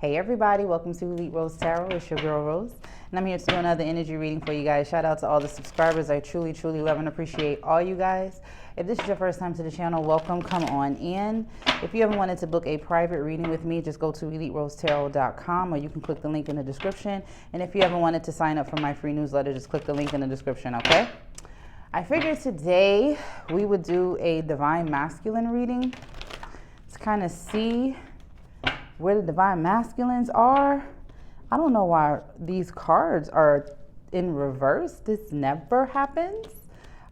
Hey everybody, welcome to Elite Rose Tarot. It's your girl Rose, and I'm here to do another energy reading for you guys. Shout out to all the subscribers. I truly love and appreciate all you guys. If this is your first time to the channel, welcome, come on in. If you ever wanted to book a private reading with me, just go to EliteRoseTarot.com, or you can click the link in the description. And if you ever wanted to sign up for my free newsletter, just click the link in the description, okay? I figured today we would do a Divine Masculine reading to kind of see where the Divine Masculines are. I don't know why these cards are in reverse. This never happens.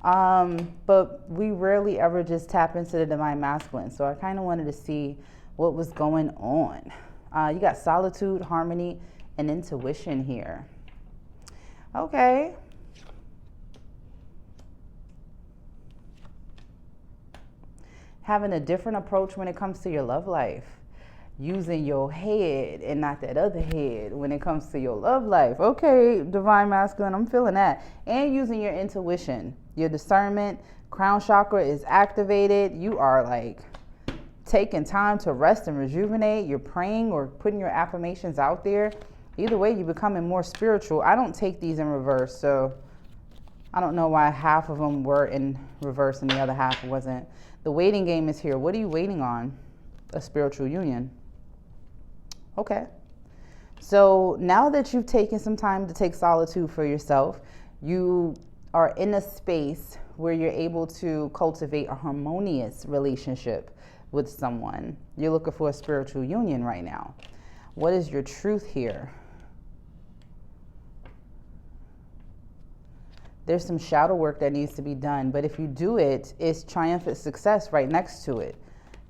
But we rarely ever just tap into the Divine Masculine. So I kind of wanted to see what was going on. You got solitude, harmony, and intuition here. Okay. Having a different approach when it comes to your love life. Using your head and not that other head when it comes to your love life. Okay, Divine Masculine, I'm feeling that. And using your intuition, your discernment, crown chakra is activated. You are like taking time to rest and rejuvenate. You're praying or putting your affirmations out there. Either way, you're becoming more spiritual. I don't take these in reverse, so I don't know why half of them were in reverse and the other half wasn't. The waiting game is here. What are you waiting on? A spiritual union. Okay. So now that you've taken some time to take solitude for yourself, you are in a space where you're able to cultivate a harmonious relationship with someone. You're looking for a spiritual union right now. What is your truth here? There's some shadow work that needs to be done, but if you do it, it's triumphant success right next to it.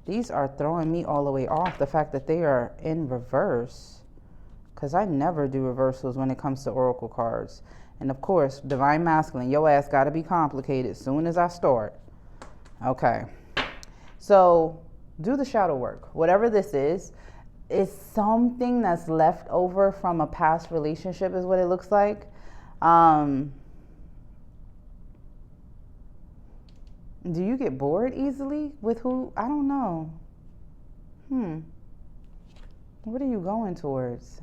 These are throwing me all the way off, the fact that they are in reverse, because I never do reversals when it comes to oracle cards. And of course, Divine Masculine, your ass got to be complicated soon as I start. Okay. So do the shadow work. Whatever this is something that's left over from a past relationship is what it looks like. Do you get bored easily with who? I don't know. What are you going towards?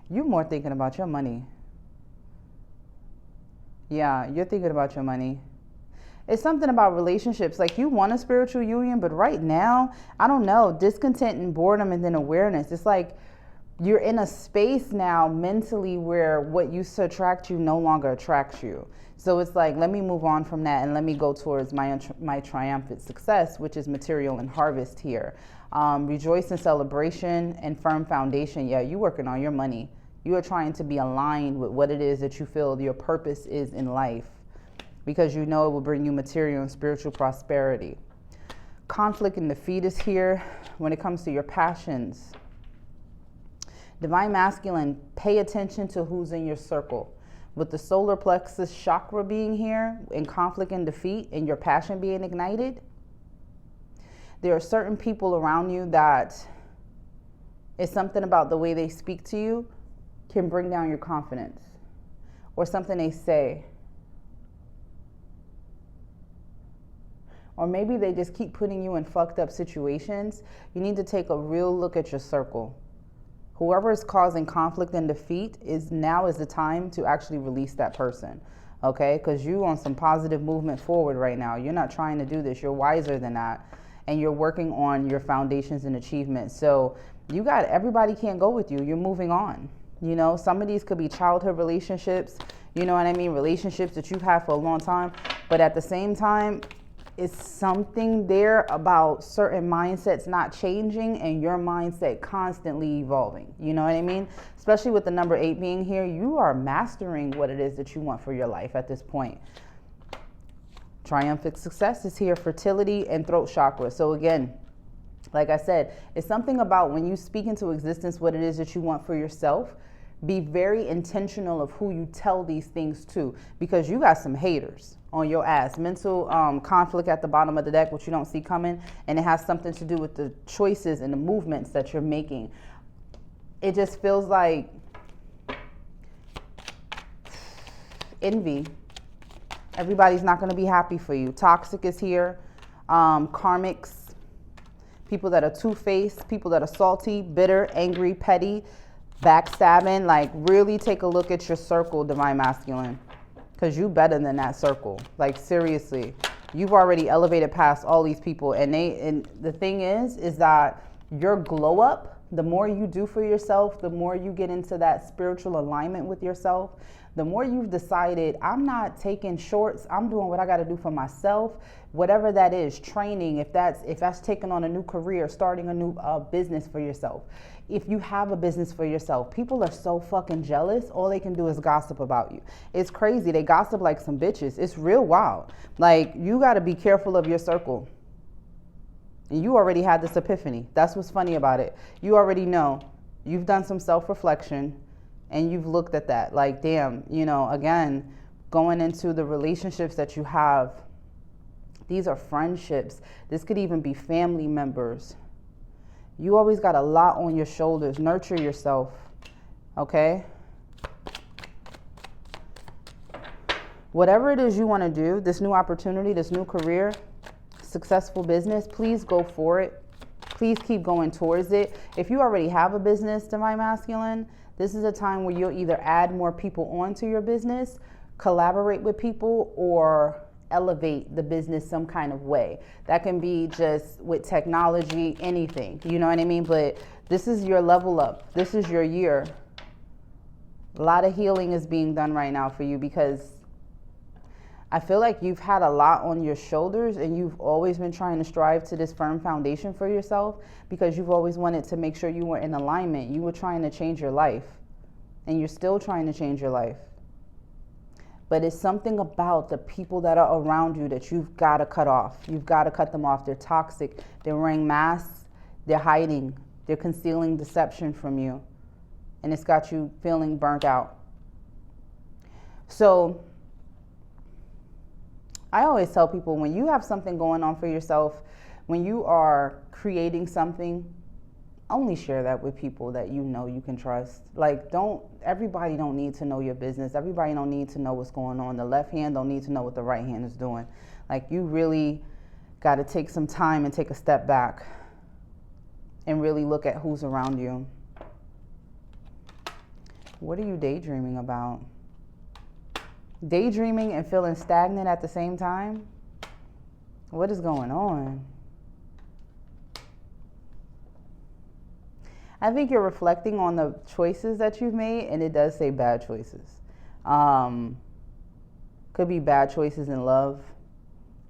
You're more thinking about your money. Yeah, you're thinking about your money. It's something about relationships. Like you want a spiritual union, but right now, I don't know, discontent and boredom and then awareness. It's like you're in a space now mentally where what used to attract you no longer attracts you. So it's like, let me move on from that and let me go towards my triumphant success, which is material and harvest here. Rejoice in celebration and firm foundation. Yeah, you're working on your money. You are trying to be aligned with what it is that you feel your purpose is in life, because you know it will bring you material and spiritual prosperity. Conflict and defeat is here when it comes to your passions. Divine Masculine, pay attention to who's in your circle. With the solar plexus chakra being here, and conflict and defeat, and your passion being ignited, there are certain people around you that it's something about the way they speak to you can bring down your confidence, or something they say. Or maybe they just keep putting you in fucked up situations. You need to take a real look at your circle. Whoever is causing conflict and defeat now is the time to actually release that person, okay? Because you on some positive movement forward right now. You're not trying to do this. You're wiser than that. And you're working on your foundations and achievements. So everybody can't go with you. You're moving on. You know, some of these could be childhood relationships, you know what I mean? Relationships that you've had for a long time. But at the same time, it's something there about certain mindsets not changing and your mindset constantly evolving. You know what I mean? Especially with the number 8 being here, you are mastering what it is that you want for your life at this point. Triumphant success is here, fertility and throat chakra. So again, like I said, it's something about when you speak into existence what it is that you want for yourself. Be very intentional of who you tell these things to, because you got some haters on your ass. Mental conflict at the bottom of the deck, which you don't see coming, and it has something to do with the choices and the movements that you're making. It just feels like envy. Everybody's not going to be happy for you. Toxic is here. Karmics. people that are two-faced, people that are salty, bitter, angry, petty, backstabbing. Like, really take a look at your circle, Divine Masculine, because you better than that circle. Like, seriously, you've already elevated past all these people. And the thing is that your glow up, the more you do for yourself, the more you get into that spiritual alignment with yourself, the more you've decided, I'm not taking shorts, I'm doing what I got to do for myself, whatever that is, training, if that's taking on a new career, starting a new business for yourself. If you have a business for yourself, people are so fucking jealous. All they can do is gossip about you. It's crazy. They gossip like some bitches. It's real wild. Like, you got to be careful of your circle. And you already had this epiphany. That's what's funny about it. You already know. You've done some self-reflection and you've looked at that. Like, damn, again, going into the relationships that you have, these are friendships. This could even be family members. You always got a lot on your shoulders. Nurture yourself, okay? Whatever it is you want to do, this new opportunity, this new career, successful business, please go for it. Please keep going towards it. If you already have a business, Divine Masculine, this is a time where you'll either add more people onto your business, collaborate with people, or elevate the business some kind of way. That can be just with technology, anything, you know what I mean? But this is your level up. This is your year. A lot of healing is being done right now for you, because I feel like you've had a lot on your shoulders and you've always been trying to strive to this firm foundation for yourself, because you've always wanted to make sure you were in alignment. You were trying to change your life, and you're still trying to change your life. But it's something about the people that are around you that you've got to cut off. You've got to cut them off. They're toxic. They're wearing masks. They're hiding. They're concealing deception from you. And it's got you feeling burnt out. So I always tell people, when you have something going on for yourself, when you are creating something, only share that with people that you know you can trust. Like, everybody don't need to know your business. Everybody don't need to know what's going on. The left hand don't need to know what the right hand is doing. Like, you really got to take some time and take a step back and really look at who's around you. What are you daydreaming about? Daydreaming and feeling stagnant at the same time? What is going on? I think you're reflecting on the choices that you've made, and it does say bad choices. Could be bad choices in love.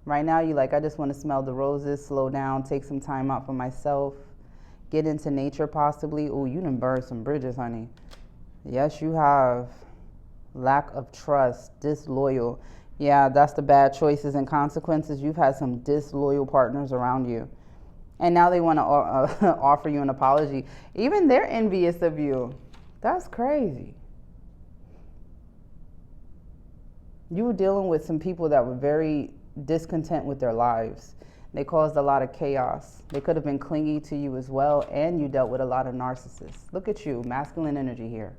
Right now, you're like, I just want to smell the roses, slow down, take some time out for myself, get into nature possibly. Oh, you done burned some bridges, honey. Yes, you have. Lack of trust, disloyal. Yeah, that's the bad choices and consequences. You've had some disloyal partners around you. And now they want to offer you an apology. Even they're envious of you. That's crazy. You were dealing with some people that were very discontent with their lives. They caused a lot of chaos. They could have been clingy to you as well, and you dealt with a lot of narcissists. Look at you, masculine energy here.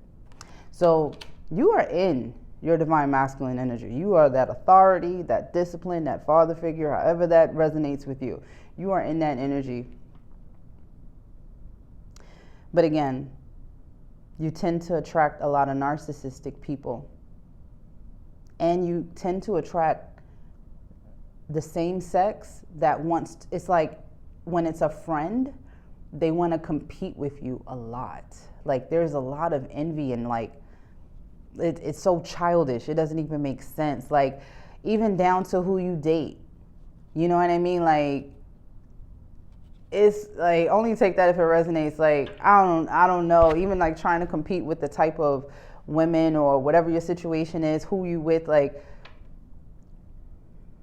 So you are in your divine masculine energy. You are that authority, that discipline, that father figure, however that resonates with you. You are in that energy. But again, you tend to attract a lot of narcissistic people. And you tend to attract the same sex that wants, it's like when it's a friend, they want to compete with you a lot. Like, there's a lot of envy and like, it's so childish. It doesn't even make sense. Like, even down to who you date. You know what I mean? Like, it's like, only take that if it resonates. Like, I don't know. Even like trying to compete with the type of women or whatever your situation is, who you with, like,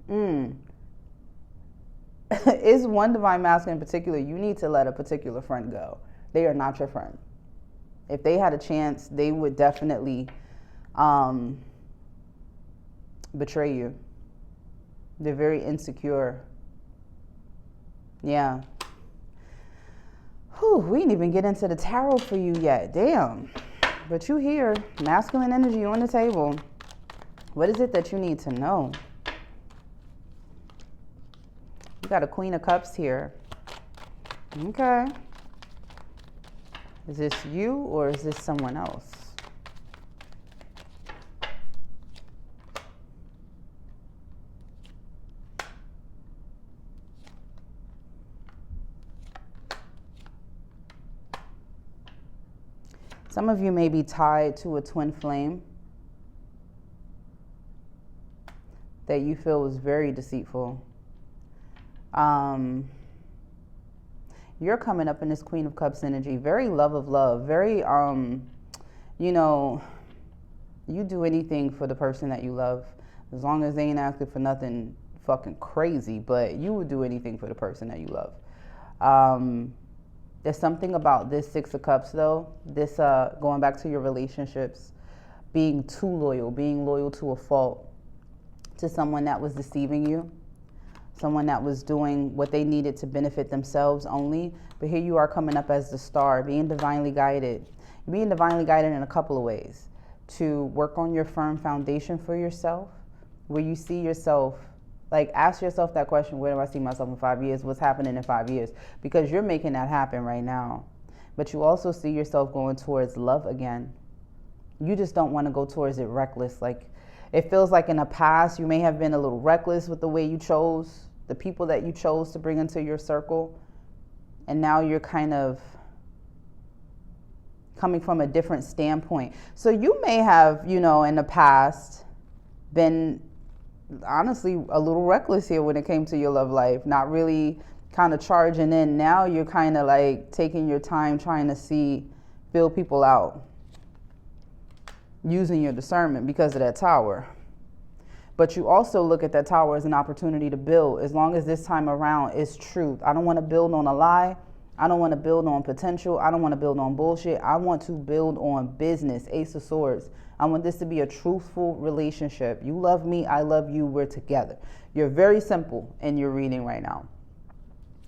is one divine masculine in particular. You need to let a particular friend go. They are not your friend. If they had a chance, they would definitely betray you. They're very insecure. Yeah. Whew, we didn't even get into the tarot for you yet. Damn. But you here, masculine energy on the table. What is it that you need to know? You got a Queen of Cups here. Okay. Is this you or is this someone else? Some of you may be tied to a twin flame that you feel is very deceitful. You're coming up in this Queen of Cups energy, very love of love, very, you know, you do anything for the person that you love, as long as they ain't asking for nothing fucking crazy, but you would do anything for the person that you love. There's something about this Six of Cups, though, this going back to your relationships, being too loyal, being loyal to a fault, to someone that was deceiving you, someone that was doing what they needed to benefit themselves only. But here you are coming up as the star, being divinely guided. You're being divinely guided in a couple of ways. To work on your firm foundation for yourself, where you see yourself, like ask yourself that question, where do I see myself in 5 years? What's happening in 5 years? Because you're making that happen right now. But you also see yourself going towards love again. You just don't want to go towards it reckless. Like, it feels like in the past, you may have been a little reckless with the way you chose, the people that you chose to bring into your circle. And now you're kind of coming from a different standpoint. So you may have, you know, in the past been honestly a little reckless here when it came to your love life, not really kind of charging in. Now you're kind of like taking your time trying to feel people out, using your discernment because of that Tower. But you also look at that Tower as an opportunity to build, as long as this time around is truth. I don't want to build on a lie. I don't want to build on potential. I don't want to build on bullshit. I want to build on business. Ace of Swords. I want this to be a truthful relationship. You love me. I love you. We're together. You're very simple in your reading right now.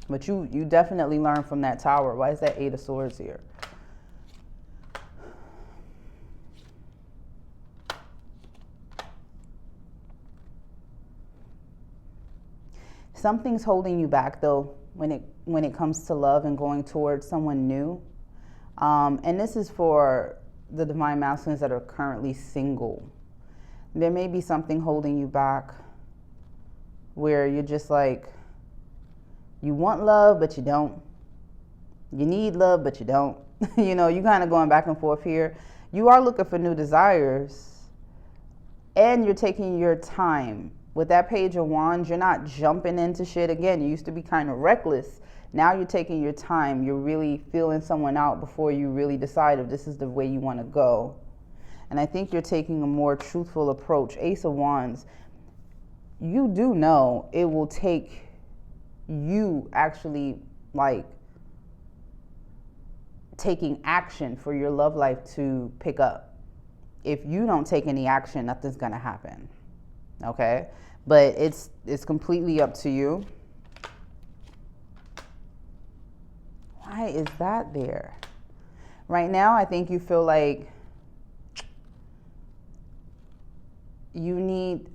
But you definitely learn from that Tower. Why is that Eight of Swords here? Something's holding you back, though, when it comes to love and going towards someone new. And this is for the Divine Masculines that are currently single. There may be something holding you back where you're just like, you want love, but you don't. You need love, but you don't. You know, you kind of going back and forth here. You are looking for new desires, and you're taking your time. With that Page of Wands, you're not jumping into shit again. You used to be kind of reckless. Now you're taking your time. You're really feeling someone out before you really decide if this is the way you want to go. And I think you're taking a more truthful approach. Ace of Wands, you do know it will take you actually like taking action for your love life to pick up. If you don't take any action, nothing's going to happen. Okay? But it's completely up to you. Why is that there? Right now, I think you feel like you need...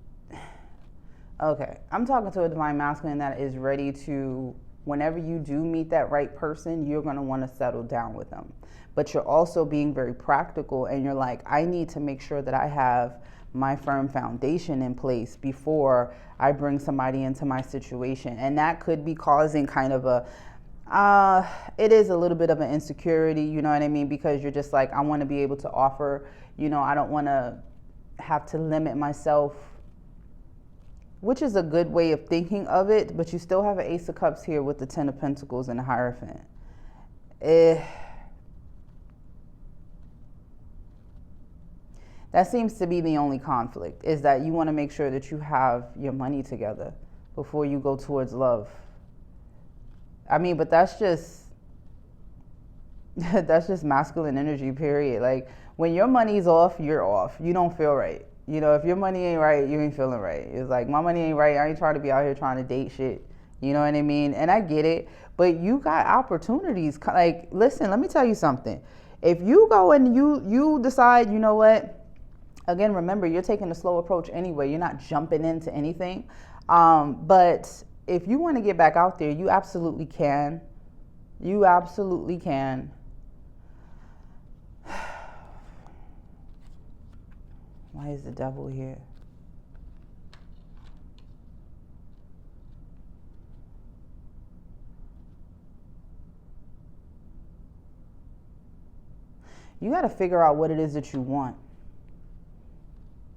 Okay, I'm talking to a Divine Masculine that is ready to, whenever you do meet that right person, you're going to want to settle down with them. But you're also being very practical, and you're like, I need to make sure that I have my firm foundation in place before I bring somebody into my situation. And that could be causing kind of it is a little bit of an insecurity, you know what I mean? Because you're just like, I want to be able to offer, you know, I don't want to have to limit myself, which is a good way of thinking of it, but you still have an Ace of Cups here with the Ten of Pentacles and the Hierophant. That seems to be the only conflict, is that you want to make sure that you have your money together before you go towards love. I mean, but that's just masculine energy, period. Like, when your money's off, you're off. You don't feel right. You know, if your money ain't right, you ain't feeling right. It's like, my money ain't right. I ain't trying to be out here trying to date shit. You know what I mean? And I get it. But you got opportunities. Like, listen, let me tell you something. If you go and you decide, you know what? Again, remember, you're taking a slow approach anyway. You're not jumping into anything. But if you want to get back out there, you absolutely can. You absolutely can. Why is the devil here? You got to figure out what it is that you want.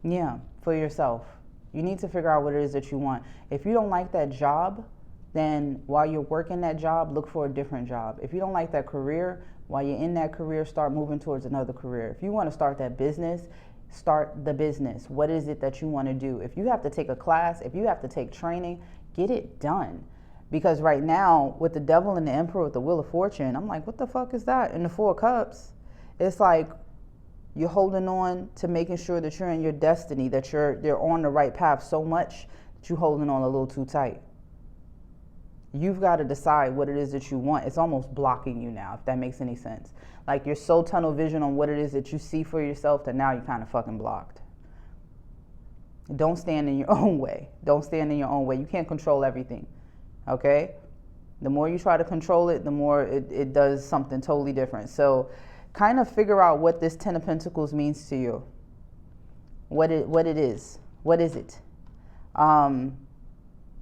Yeah, for yourself. You need to figure out what it is that you want. If you don't like that job, then while you're working that job, look for a different job. If you don't like that career, while you're in that career, start moving towards another career. If you want to start that business, start the business. What is it that you want to do? If you have to take a class, if you have to take training, get it done. Because right now, with the devil and the emperor with the wheel of fortune, I'm like, what the fuck is that? And the 4 cups, it's like you're holding on to making sure that you're in your destiny, that they're on the right path so much that you're holding on a little too tight. You've got to decide what it is that you want. It's almost blocking you now, if that makes any sense. Like you're so tunnel vision on what it is that you see for yourself that now you're kind of fucking blocked. Don't stand in your own way. Don't stand in your own way. You can't control everything, okay? The more you try to control it, the more it does something totally different. So kind of figure out what this 10 of Pentacles means to you. What it is. What is it?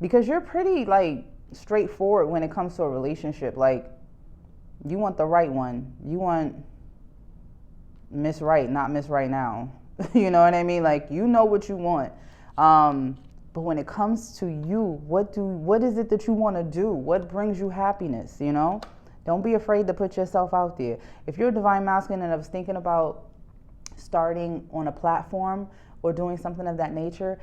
Because you're pretty, like, straightforward when it comes to a relationship. Like, you want the right one. You want Miss Right, not Miss Right Now. You know what I mean? Like, you know what you want. But when it comes to you, what is it that you want to do? What brings you happiness, you know? Don't be afraid to put yourself out there. If you're a divine masculine and I was thinking about starting on a platform or doing something of that nature,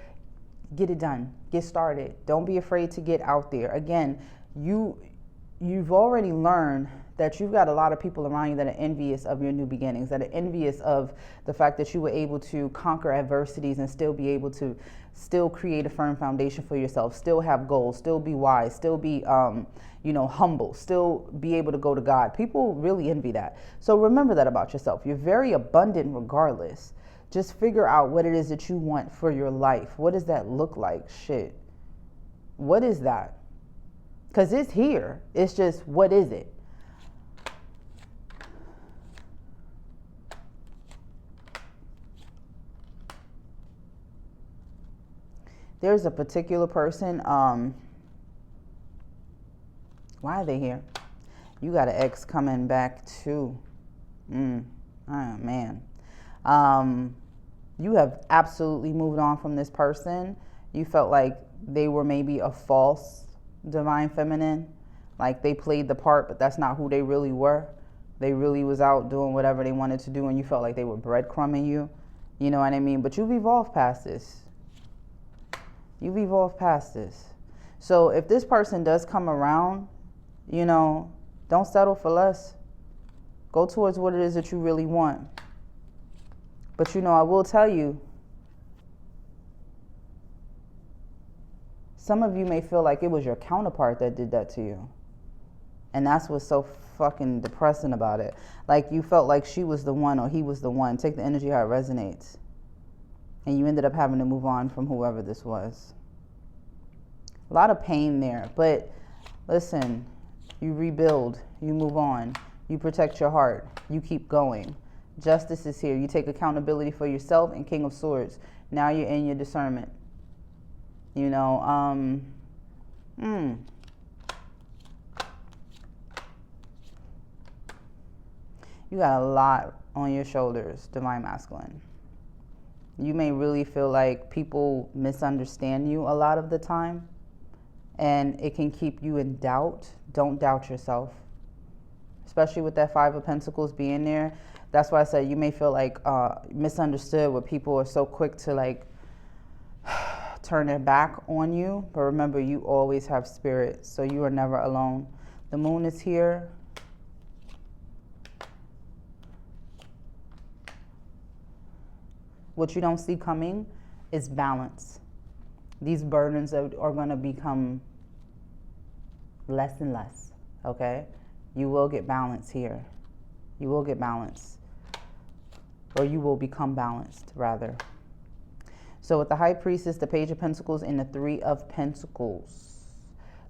get it done. Get started. Don't be afraid to get out there. Again, you've already learned that you've got a lot of people around you that are envious of your new beginnings, that are envious of the fact that you were able to conquer adversities and still be able to still create a firm foundation for yourself, still have goals, still be wise, still be humble, still be able to go to God. People really envy that. So remember that about yourself. You're very abundant regardless. Just figure out what it is that you want for your life. What does that look like? Shit. What is that? Because it's here. It's just, what is it? There's a particular person, why are they here? You got an ex coming back too. Oh, man. You have absolutely moved on from this person. You felt like they were maybe a false divine feminine. Like they played the part, but that's not who they really were. They really was out doing whatever they wanted to do, and you felt like they were breadcrumbing you. You know what I mean? But you've evolved past this. You've evolved past this. So if this person does come around, don't settle for less. Go towards what it is that you really want. But I will tell you, some of you may feel like it was your counterpart that did that to you. And that's what's so fucking depressing about it. Like you felt like she was the one or he was the one. Take the energy how it resonates. And you ended up having to move on from whoever this was. A lot of pain there. But listen, you rebuild, you move on, you protect your heart, you keep going. Justice is here. You take accountability for yourself, and King of Swords. Now you're in your discernment. You got a lot on your shoulders, divine masculine. You may really feel like people misunderstand you a lot of the time, and it can keep you in doubt. Don't doubt yourself, especially with that 5 of Pentacles being there. That's why I said you may feel like misunderstood, where people are so quick to like turn their back on you. But remember, you always have spirit, so you are never alone. The moon is here. What you don't see coming is balance. These burdens are going to become less and less, okay? You will get balance here. You will get balance. Or you will become balanced, rather. So with the High Priestess, the Page of Pentacles, and the 3 of Pentacles,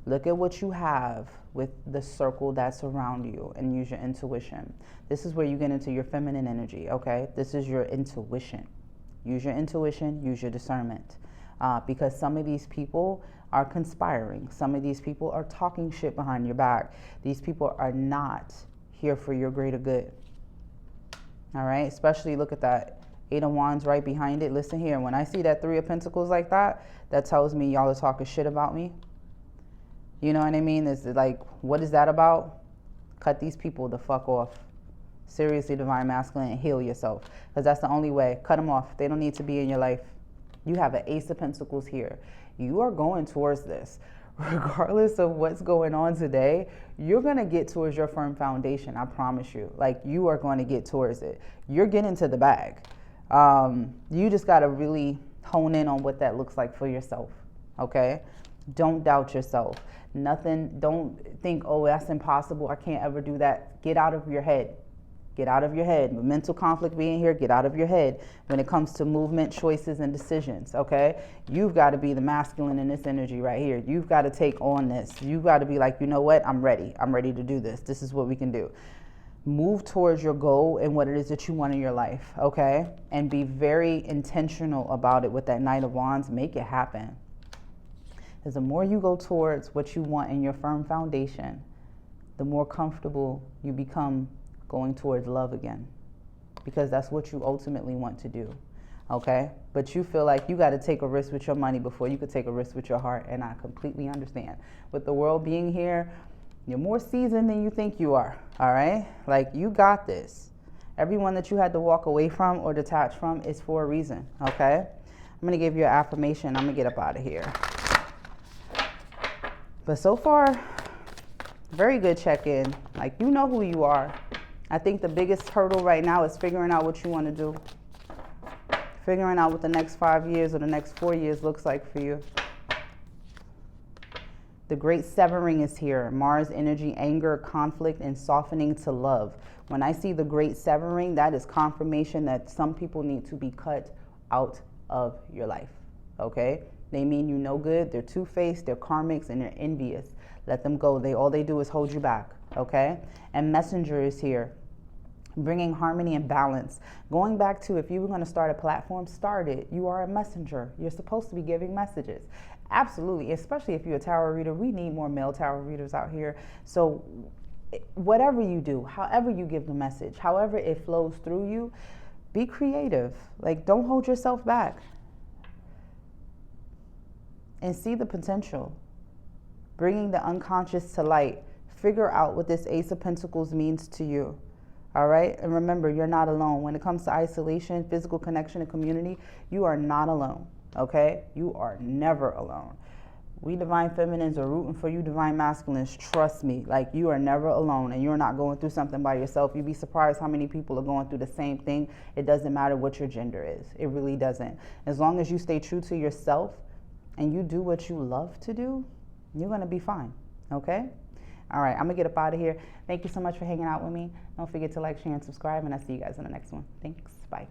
Look at what you have with the circle that's around you and use your intuition. This is where you get into your feminine energy, okay? This is your intuition. Use your intuition, use your discernment. Because some of these people are conspiring. Some of these people are talking shit behind your back. These people are not here for your greater good. All right? Especially look at that 8 of Wands right behind it. Listen here, when I see that 3 of Pentacles like that, that tells me y'all are talking shit about me. You know what I mean? It's like, what is that about? Cut these people the fuck off. Seriously, Divine Masculine, and heal yourself. Because that's the only way. Cut them off. They don't need to be in your life. You have an Ace of Pentacles here. You are going towards this. Regardless of what's going on today, you're going to get towards your firm foundation. I promise you. Like, you are going to get towards it. You're getting to the bag. You just got to really hone in on what that looks like for yourself. Okay? Don't doubt yourself. Nothing. Don't think, oh, that's impossible. I can't ever do that. Get out of your head. Get out of your head. With mental conflict being here, get out of your head when it comes to movement, choices, and decisions, okay? You've got to be the masculine in this energy right here. You've got to take on this. You've got to be like, you know what? I'm ready. I'm ready to do this. This is what we can do. Move towards your goal and what it is that you want in your life, okay? And be very intentional about it with that Knight of Wands. Make it happen. Because the more you go towards what you want in your firm foundation, the more comfortable you become going towards love again, because that's what you ultimately want to do, okay? But you feel like you got to take a risk with your money before you could take a risk with your heart, and I completely understand. With the world being here, you're more seasoned than you think you are, all right? Like, you got this. Everyone that you had to walk away from or detach from is for a reason, okay? I'm going to give you an affirmation. I'm going to get up out of here. But so far, very good check-in. Like, you know who you are. I think the biggest hurdle right now is figuring out what you want to do. Figuring out what the next 5 years or the next 4 years looks like for you. The great severing is here. Mars energy, anger, conflict, and softening to love. When I see the great severing, that is confirmation that some people need to be cut out of your life, okay? They mean you no good. They're two-faced, they're karmics, and they're envious. Let them go. All they do is hold you back, okay? And Messenger is here, bringing harmony and balance. Going back to, if you were going to start a platform, start it. You are a messenger. You're supposed to be giving messages. Absolutely, especially if you're a tarot reader. We need more male tarot readers out here. So whatever you do, however you give the message, however it flows through you, be creative. Like, don't hold yourself back. And see the potential. Bringing the unconscious to light. Figure out what this Ace of Pentacles means to you. All right? And remember, you're not alone. When it comes to isolation, physical connection, and community, you are not alone. Okay? You are never alone. We Divine Feminines are rooting for you, Divine Masculines. Trust me. Like, you are never alone, and you're not going through something by yourself. You'd be surprised how many people are going through the same thing. It doesn't matter what your gender is. It really doesn't. As long as you stay true to yourself and you do what you love to do, you're going to be fine. Okay? All right, I'm going to get up out of here. Thank you so much for hanging out with me. Don't forget to like, share, and subscribe, and I'll see you guys in the next one. Thanks. Bye.